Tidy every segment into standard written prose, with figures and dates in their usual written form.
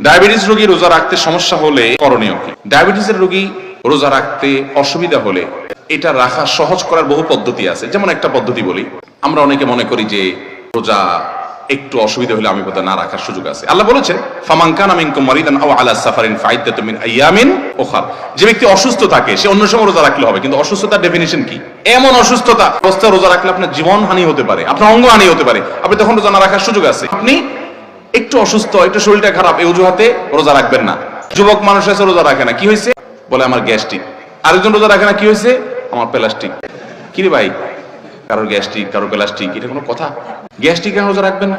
Diabetes রোগী রোজা রাখতে সমস্যা হলে করণীয় কি? ডায়াবেটিসের রোগী রোজা রাখতে অসুবিধা হলে এটা রাখা সহজ করার বহু পদ্ধতি আছে। যেমন একটা পদ্ধতি বলি, আমরা অনেকে মনে করি যে রোজা একটু অসুবিধা হলে আমি বোধহয় না রাখার সুযোগ আছে। আল্লাহ বলেছেন ফামান কানা মিনকুম মারিদান আও আলা সাফারিন ফাইদাতুম মিন আইয়ামিন উখরা। যে ব্যক্তি অসুস্থ থাকে সে অন্য সময় রোজা রাখলে হবে, কিন্তু অসুস্থতার ডেফিনিশন কি? এমন অসুস্থতা অবস্থায় রোজা রাখলে আপনার জীবন হানি হতে পারে, আপনার অঙ্গ হানি হতে পারে, আপনি তখন রোজা না রাখার সুযোগ আছে। আপনি একটু অসুস্থ, একটু শরীরটা খারাপ, এই অজুহাতে রোজা রাখবেন না। যুবক মানুষ আছে রোজা রাখে না, কি হয়েছে? বলে আমার গ্যাস্ট্রিক। আরেকজন রোজা রাখে না, কি হয়েছে? আমার প্লাস্টিক। কি রে ভাই, কারোর গ্যাস্ট্রিক কারোর প্লাস্টিক, এটা কোনো কথা? গ্যাস্ট্রিক কেন রোজা রাখবেন না?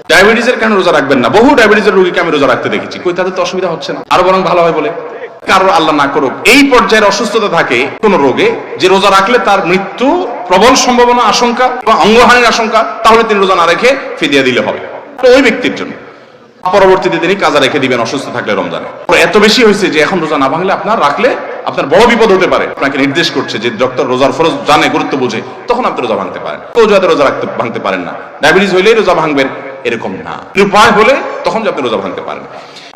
ডায়াবেটিসের কেন রোজা রাখবেন না? বহু ডায়াবেটিসের রোগীকে আমি রোজা রাখতে দেখেছি, কই তাদের তো অসুবিধা হচ্ছে না, আরো বরং ভালো হয় বলে। কারোর আল্লাহ না করুক এই পর্যায়ের অসুস্থতা থাকে কোন রোগে যে রোজা রাখলে তার মৃত্যু প্রবল সম্ভাবনা, আশঙ্কা বা অঙ্গহানির আশঙ্কা, তাহলে তিনি রোজা না রেখে ফিদিয়া দিলে হবে। তো ওই ব্যক্তির জন্য পরবর্তীতে তিনি কাজা রেখে দিবেন অসুস্থ থাকলে রমজানে। এত বেশি হয়েছে যে এখন রোজা না ভাঙলে আপনার রাখলে আপনার বড় বিপদ হতে পারে। আপনাকে নির্দেশ করছে যে ডক্টর রোজার ফরজ জানে, গুরুত্ব বুঝে, তখন আপনি রোজা ভাঙতে পারেন। কেউ যাতে রোজা ভাঙতে পারেন না, ডায়াবেটিস হইলেই রোজা ভাঙবেন এরকম না, উপায় হলে তখন যে আপনি রোজা ভাঙতে পারেন।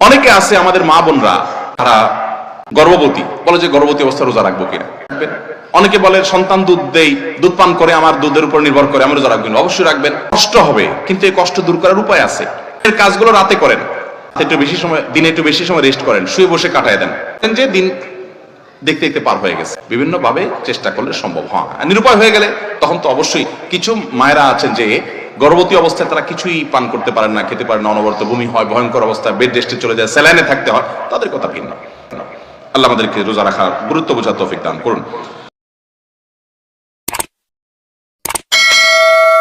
অনেকে আছে আমাদের মা বোনরা, তারা গর্ভবতী, বলে যে গর্ভবতী অবস্থা রোজা রাখবো কিনা। অনেকে বলে সন্তান দুধ দেই, দুধ পান করে, আমার দুধের উপর নির্ভর করে, আমি রোজা রাখবেন। অবশ্যই রাখবেন, কষ্ট হবে, কিন্তু এই কষ্ট দূর করার উপায় আছে। এর কাজগুলো রাতে করেন, একটু বেশি সময়, দিনে একটু বেশি সময় রেস্ট করেন, শুয়ে বসে কাটায় দেন, যে দিন দেখতে দেখতে পার হয়ে গেছে। বিভিন্ন ভাবে চেষ্টা করলে সম্ভব হয়। নিরুপায় হয়ে গেলে তখন তো অবশ্যই কিছু মায়েরা আছেন যে গর্ভবতী অবস্থায় তারা কিছুই পান করতে পারেন না, খেতে পারেন না, অনবরত বমি হয়, ভয়ঙ্কর অবস্থায় বেড রেস্টে চলে যায়, স্যালাইনে থাকতে হয়, তাদের কথা ভিন্ন। আল্লাহ আমাদেরকে রোজা রাখার গুরুত্ব বোঝার তৌফিক দান করুন।